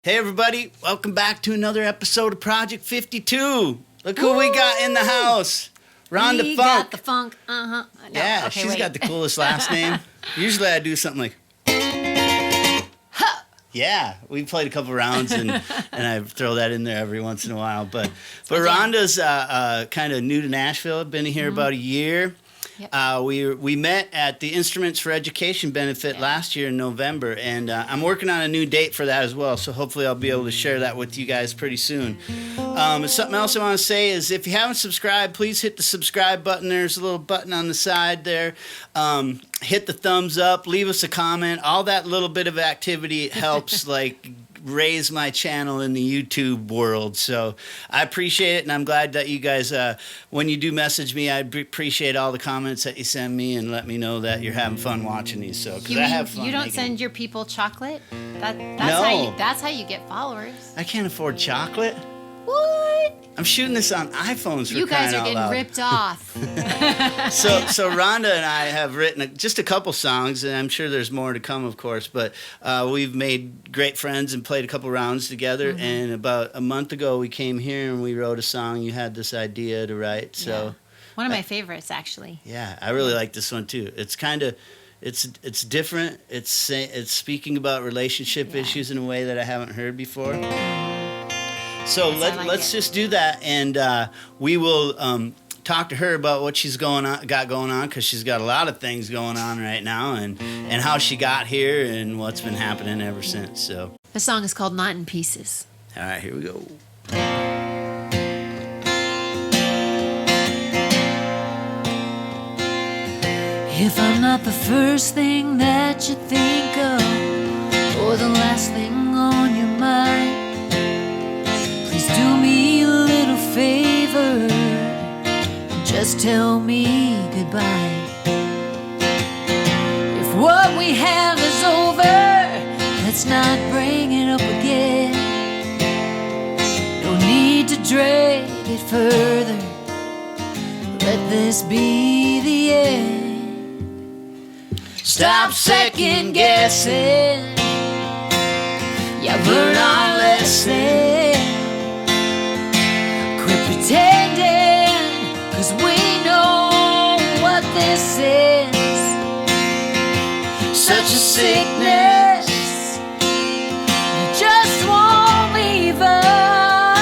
Hey everybody, welcome back to another episode of Project 52. Look who we got in the house. Rhonda Funk. We got the funk, No, yeah, okay, she's wait. got the coolest last name. Usually I do something like, yeah, we played a couple rounds and I throw that in there every once in a while. But Rhonda's kind of new to Nashville, been here about a year. Yep. We met at the Instruments for Education benefit last year in November, and I'm working on a new date for that as well, so hopefully I'll be able to share that with you guys pretty soon. Something else I want to say is if you haven't subscribed, please hit the subscribe button. There's a little button on the side there. Hit the thumbs up, leave us a comment. All that little bit of activity helps raise my channel in the YouTube world. So I appreciate it, and I'm glad that you guys, when you do message me, I appreciate all the comments that you send me and let me know that you're having fun watching these. So, because I have fun. You don't send your people chocolate? No. That's how you get followers. I can't afford chocolate. What? I'm shooting this on iPhones for You guys crying are out getting loud. ripped off. So Rhonda and I have written just a couple songs, and I'm sure there's more to come, of course. But we've made great friends and played a couple rounds together. Mm-hmm. And about a month ago, we came here and we wrote a song. You had this idea to write, so one of my favorites, actually. Yeah, I really like this one too. It's kind of. It's different. It's speaking about relationship issues in a way that I haven't heard before. So let's just do that, and we will talk to her about what she's got going on, because she's got a lot of things going on right now, and how she got here and what's been happening ever since. So the song is called "Not in Pieces." All right, here we go. If I'm not the first thing that you think of, or the last thing on your mind, please do me a little favor, just tell me goodbye. If what we have is over, let's not bring it up again. No need to drag it further, let this be the end. Stop second guessing, yeah, learn our lesson. Quit pretending, 'cause we know what this is. Such a sickness, it just won't leave us.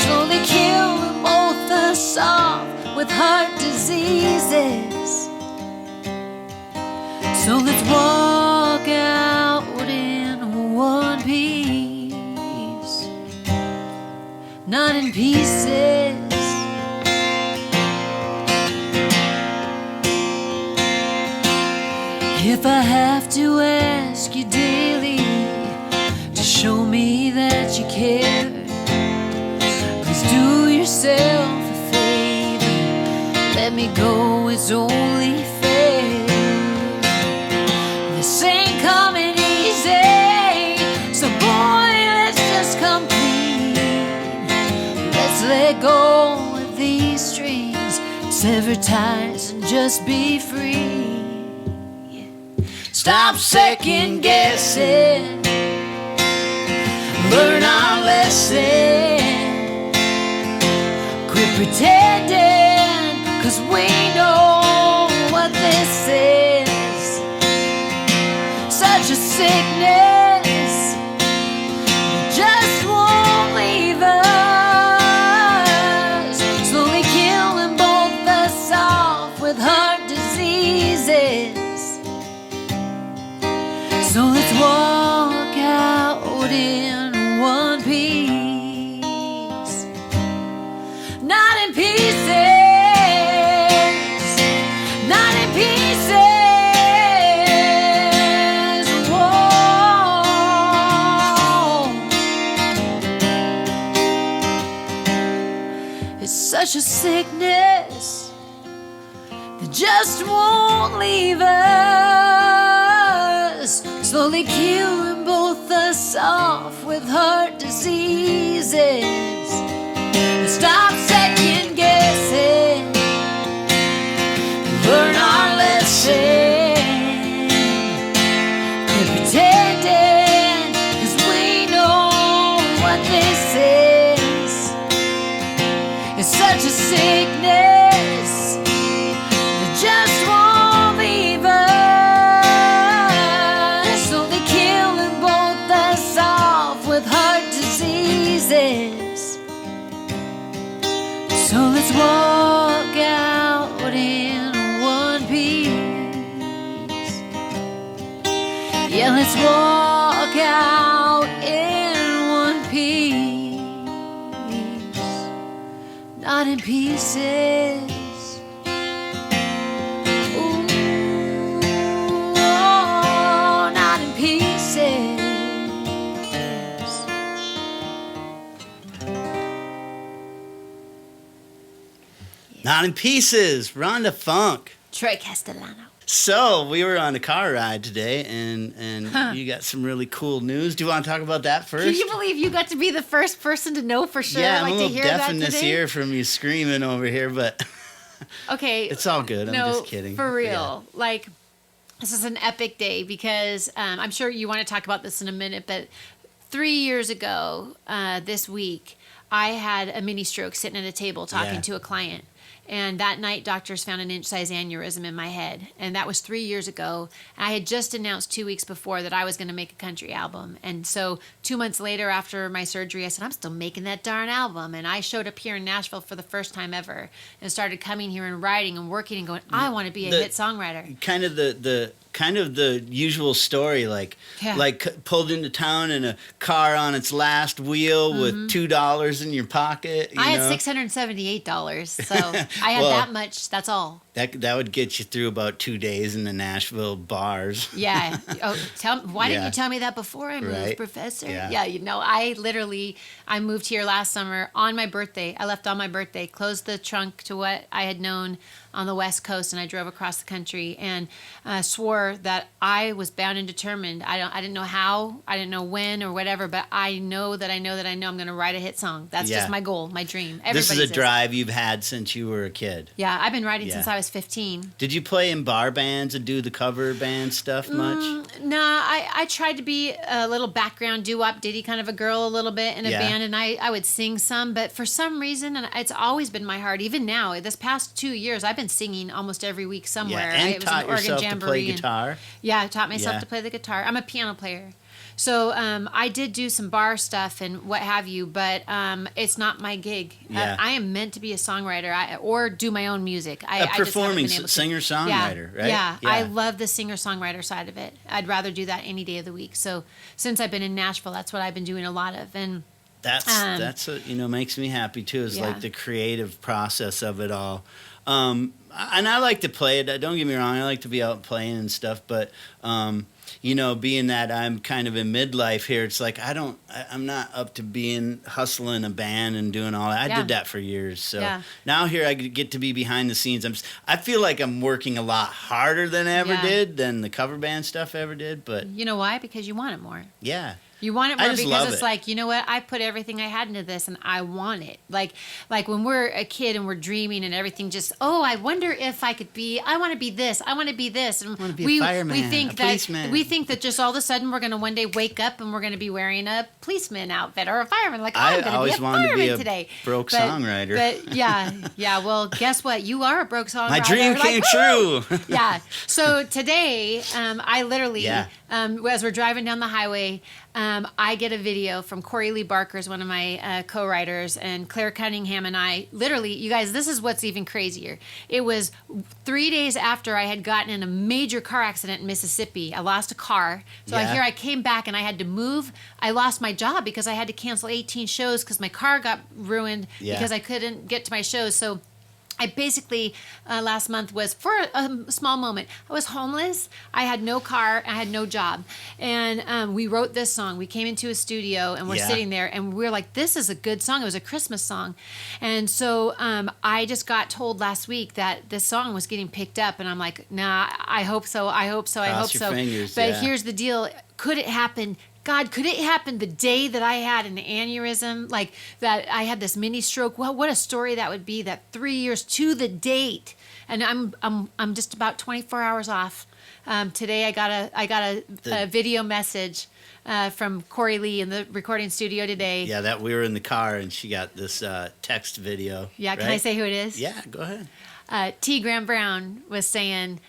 Slowly kill both us off with heart diseases. So let's walk out in one piece, not in pieces. If I have to ask you daily to show me that you care, please do yourself a favor, let me go, it's only fair. This ain't coming easy, so boy, let's just come clean. Let's let go of these strings, sever ties and just be free. Yeah. Stop second guessing, learn our lesson. Quit pretending, 'cause we know what this is. Such a sickness, just won't leave us. Slowly killing both us off with heart diseases. So let's walk out in one piece, not in pieces. Such a sickness that just won't leave us. Slowly killing both us off with heart diseases. Stop second guessing, learn our lesson. Quit pretending, 'cause we sickness that just won't leave us, only killing both us off with heart diseases. So let's walk out in one piece. Yeah, let's walk out in one piece, not in pieces. Ooh, oh, not in pieces. Not in Pieces, Rhonda Funk. Troy Castellano. So we were on a car ride today, and you got some really cool news. Do you want to talk about that first? Can you believe you got to be the first person to know for sure? Yeah, I'm like a to little hear deaf that in this today? ear from you screaming over here, but Okay. it's all good. I'm no, just kidding. for Yeah. real. Like, this is an epic day because I'm sure you want to talk about this in a minute, but 3 years ago, this week, I had a mini stroke sitting at a table talking Yeah. to a client. And that night, doctors found an inch-size aneurysm in my head. And that was 3 years ago. I had just announced 2 weeks before that I was going to make a country album. And so 2 months later, after my surgery, I said, I'm still making that darn album. And I showed up here in Nashville for the first time ever and started coming here and writing and working and going, I want to be a hit songwriter. Kind of the usual story, like Yeah. pulled into town in a car on its last wheel with $2 in your pocket. You I had know? $678, so I had Well, that much. That's all. That would get you through about 2 days in the Nashville bars. Yeah. Oh, why didn't Yeah. you tell me that before I moved, Right. Professor? Yeah. You know, I moved here last summer on my birthday. I left on my birthday, closed the trunk to what I had known on the West Coast, and I drove across the country and swore that I was bound and determined. I didn't know how, I didn't know when or whatever, but I know that I'm going to write a hit song. That's Yeah. just my goal, my dream. This is Everybody a says- drive you've had since you were a kid. Yeah, I've been writing Yeah. since I was 15. Did you play in bar bands and do the cover band stuff much? Nah, I tried to be a little background doo-wop ditty kind of a girl a little bit in a Yeah. band, and I would sing some, but for some reason, and it's always been my heart, even now, this past 2 years, I've been singing almost every week somewhere. Yeah, and It was an taught Oregon yourself to play Jamboree and- guitar. Yeah, I taught myself Yeah. to play the guitar. I'm a piano player. So I did do some bar stuff and what have you, but it's not my gig. Yeah. I am meant to be a songwriter or do my own music. I A just haven't performing been able to. singer-songwriter, right? Yeah, Yeah. I love the singer-songwriter side of it. I'd rather do that any day of the week. So since I've been in Nashville, that's what I've been doing a lot of. And That's what makes me happy too. Is Yeah. like the creative process of it all. And I like to play it. Don't get me wrong. I like to be out playing and stuff. But being that I'm kind of in midlife here, it's like I'm not up to being hustling a band and doing all that. I Yeah. did that for years. So Yeah. now here I get to be behind the scenes. I feel like I'm working a lot harder than I ever Yeah. did than the cover band stuff ever did. But you know why? Because you want it more. yeah. You want it I more just because love it's it. like, you know what? I put everything I had into this and I want it. Like when we're a kid and we're dreaming and everything just, I wonder if I could I want to be this. I want to be this. And wanna be a fireman, a policeman. we think that just all of a sudden we're going to one day wake up and we're going to be wearing a policeman outfit or a fireman. Like, I I'm going to always be a wanted to fireman be a today. broke songwriter. But yeah. Well, guess what? You are a broke songwriter. My dream Like, came woo! true. Yeah. So today, I literally, Yeah. as we're driving down the highway, I get a video from Corey Lee Barker's one of my co-writers, and Claire Cunningham and I, literally, you guys, this is what's even crazier. It was 3 days after I had gotten in a major car accident in Mississippi. I lost a car. So Yeah. I came back and I had to move. I lost my job because I had to cancel 18 shows because my car got ruined Yeah. because I couldn't get to my shows. So I basically, last month was, for a small moment, I was homeless. I had no car. I had no job. And we wrote this song. We came into a studio and we're Yeah. sitting there and we're like, this is a good song. It was a Christmas song. And so I just got told last week that this song was getting picked up. And I'm like, nah, I hope so. I hope so. I hope Cross your so. fingers, But yeah. here's the deal. Could it happen? God, could it happen the day that I had an aneurysm, like that I had this mini stroke? Well, what a story that would be, that 3 years to the date. And I'm just about 24 hours off Today I got a video message from Corey Lee in the recording studio today. Yeah, that we were in the car and she got this text video. Yeah, can I say who it is? Yeah, go ahead. T. Graham Brown was saying,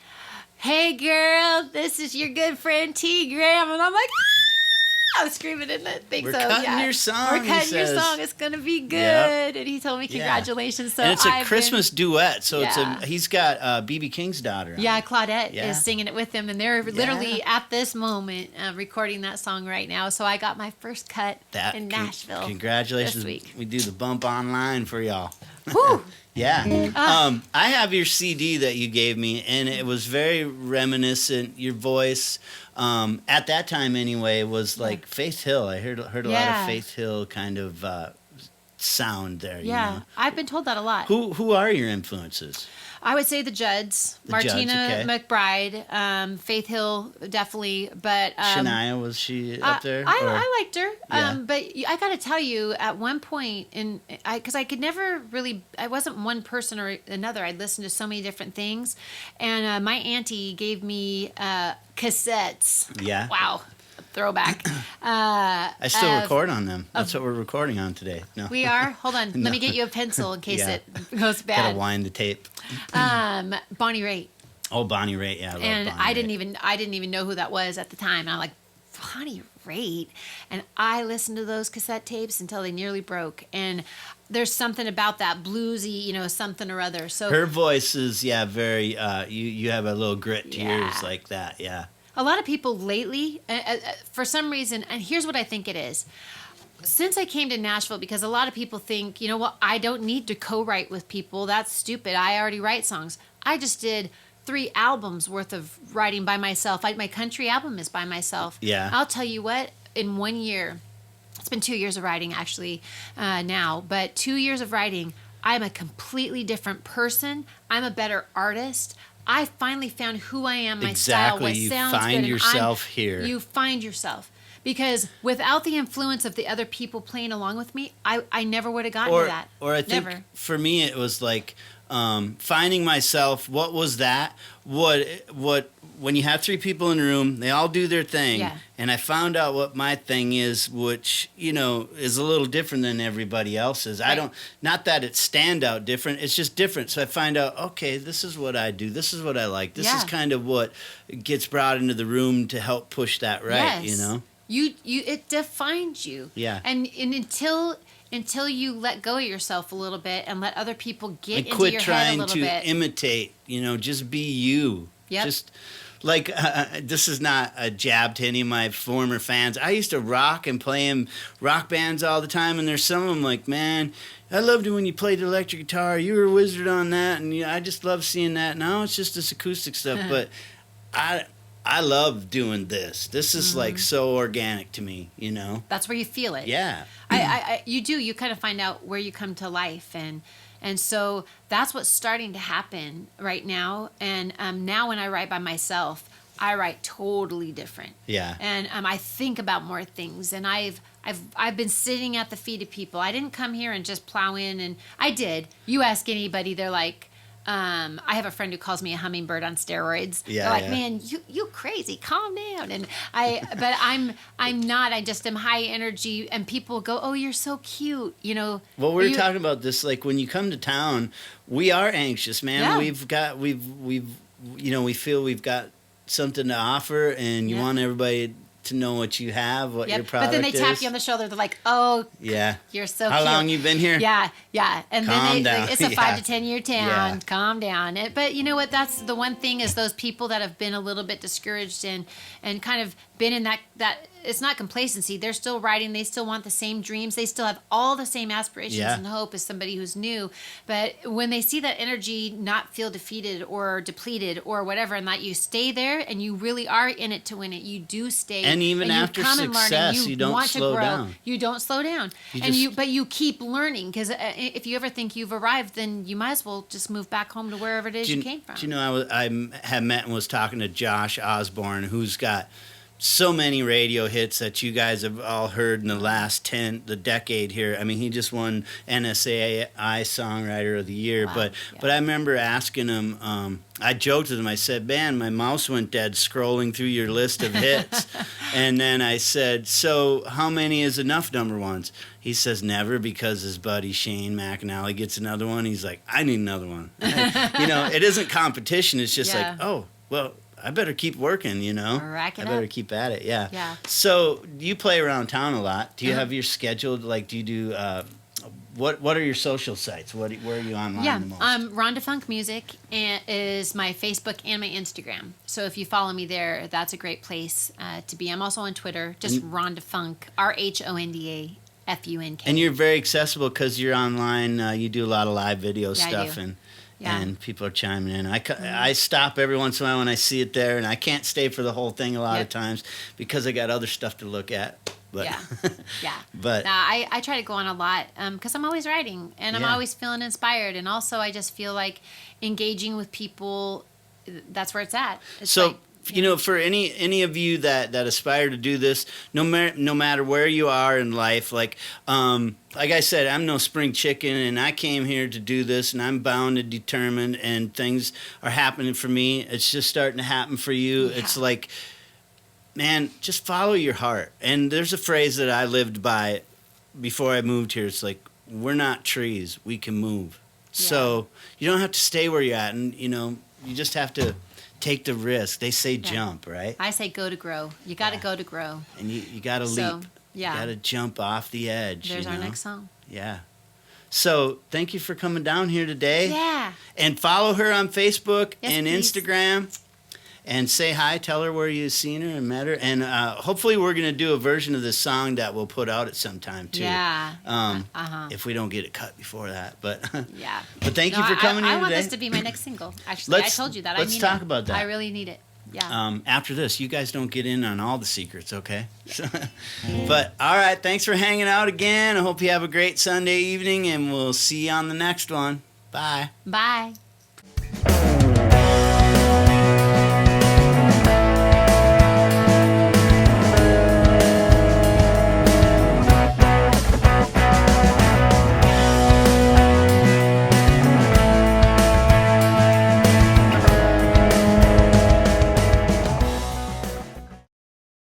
"Hey girl, this is your good friend T. Graham," and I'm like, I was screaming in that thing. We're so cutting yeah, your song. we're cutting your says. song. It's gonna be good. Yep. And he told me congratulations. So and it's a I've Christmas duet. So Yeah. he's got BB King's daughter. On Yeah, it. Claudette Yeah. is singing it with him, and they're literally at this moment recording that song right now. So I got my first cut in Nashville. Congratulations! this week. We do the bump online for y'all. Woo! Yeah. I have your CD that you gave me, and it was very reminiscent. Your voice, at that time anyway, was like Faith Hill. I heard a lot of Faith Hill kind of sound there. Yeah, You know? I've been told that a lot. Who are your influences? I would say the Judds, The Martina Judds, okay. McBride, Faith Hill, definitely. But Shania, was she up there? I liked her. Yeah. But I got to tell you, at one point, because I could never really, I wasn't one person or another. I'd listened to so many different things. And my auntie gave me cassettes. Yeah. Wow. Throwback. I still record on them. That's what we're recording on today. No. We are? Hold on. No. Let me get you a pencil in case Yeah. it goes Gotta bad. wind the tape. Bonnie Raitt. Oh, Bonnie Raitt. Yeah, I love And Bonnie I Raitt. didn't even know who that was at the time. And I'm like, Bonnie Raitt. And I listened to those cassette tapes until they nearly broke. And there's something about that bluesy, something or other. So Her voice is very. You have a little grit to yours like that. Yeah. a lot of people lately, for some reason, and here's what I think it is. Since I came to Nashville, because a lot of people think, you know what, I don't need to co-write with people. That's stupid. I already write songs. I just did 3 albums worth of writing by myself. My country album is by myself. Yeah. I'll tell you what, in 1 year, it's been 2 years of writing actually now, but 2 years of writing, I'm a completely different person. I'm a better artist. I finally found who I am, my style, what You sounds find good. yourself here. You find yourself. Because without the influence of the other people playing along with me, I never would have gotten to that. Or I think never. for me it was like finding myself. What was that? What when you have 3 people in a room, they all do their thing, Yeah. and I found out what my thing is, which is a little different than everybody else's. I Right. don't, not that it's standout different. It's just different. So I find out, okay, this is what I do. This is what I like. This is Yeah. kind of what gets brought into the room to help push that right. Yes. It defines you. Yeah. And until you let go of yourself a little bit and let other people get And into quit your head a trying little to bit. imitate. Just be you. Yep. Just like this is not a jab to any of my former fans. I used to rock and play in rock bands all the time, and there's some of them like, man, I loved it when you played the electric guitar. You were a wizard on that, and I just love seeing that. Now it's just this acoustic stuff, but I love doing this. This is like so organic to me, That's where you feel it. Yeah. You kind of find out where you come to life, and so that's what's starting to happen right now. And now when I write by myself, I write totally different. Yeah. And I think about more things, and I've been sitting at the feet of people. I didn't come here and just plow in, and I did. You ask anybody, they're like, I have a friend who calls me a hummingbird on steroids. Yeah, They're like, yeah. man, you crazy, calm down. And but I'm not. I just am high energy, and people go, oh, you're so cute, Well, we were talking about this, like when you come to town, we are anxious, man. Yeah. We feel we've got something to offer, and you want everybody to know what you have, what your Yep. product But then they is. tap you on the shoulder. They're like, oh, Yeah. you're so How cute. long you been here? Yeah. And Calm then down. it's a 5 Yeah. to 10 year town. Yeah. Calm down. But you know what? That's the one thing is those people that have been a little bit discouraged and kind of been in that it's not complacency. They're still writing. They still want the same dreams. They still have all the same aspirations Yeah. and hope as somebody who's new. But when they see that energy not feel defeated or depleted or whatever, and that you stay there and you really are in it to win it, you do stay. And even you after come and learn, and success, you don't want slow to grow. down. You don't slow down. But you keep learning, because if you ever think you've arrived, then you might as well just move back home to wherever it is you came from. Do you know, I had met and was talking to Josh Osborne, who's got so many radio hits that you guys have all heard in the last the decade here. I mean, he just won NSAI Songwriter of the Year. Wow. But I remember asking him, I joked with him, I said, man, my mouse went dead scrolling through your list of hits. And then I said, so how many is enough number ones? He says never, because his buddy Shane McAnally gets another one. He's like, I need another one. It isn't competition. It's just like, oh, well, I better keep working, Rack it I better up. keep at it, yeah. Yeah. So you play around town a lot. Do you have your scheduled, like, do you do, what are your social sites? Where are you online the most? Rhonda Funk Music is my Facebook and my Instagram. So if you follow me there, that's a great place to be. I'm also on Twitter, just Rhonda Funk, RHONDA FUNK. And you're very accessible because you're online. You do a lot of live video stuff, Yeah. and people are chiming in. I stop every once in a while when I see it there, and I can't stay for the whole thing a lot of times because I got other stuff to look at. But, yeah. But I try to go on a lot because I'm always writing and I'm always feeling inspired, and also I just feel like engaging with people. That's where it's at. It's so. For any of you that aspire to do this, no matter where you are in life, like I said, I'm no spring chicken, and I came here to do this, and I'm bound and determined, and things are happening for me. It's just starting to happen for you. Yeah. It's like, man, just follow your heart. And there's a phrase that I lived by before I moved here. It's like, we're not trees, we can move. Yeah. So you don't have to stay where you're at, and you just have to take the risk. They say jump, right? I say go to grow. You got to go to grow. And you got to leap. Yeah. You got to jump off the edge. There's our next song. Yeah. So thank you for coming down here today. Yeah. And follow her on Facebook and please. Instagram. And say hi. Tell her where you've seen her and met her. And hopefully we're going to do a version of this song that we'll put out at some time, too. Yeah. If we don't get it cut before that. But yeah. But thank you for coming here today. I want this to be my next single. Actually, I told you that. Let's talk about that. I really need it. Yeah. After this, you guys don't get in on all the secrets, okay? But, all right, thanks for hanging out again. I hope you have a great Sunday evening, and we'll see you on the next one. Bye. Bye.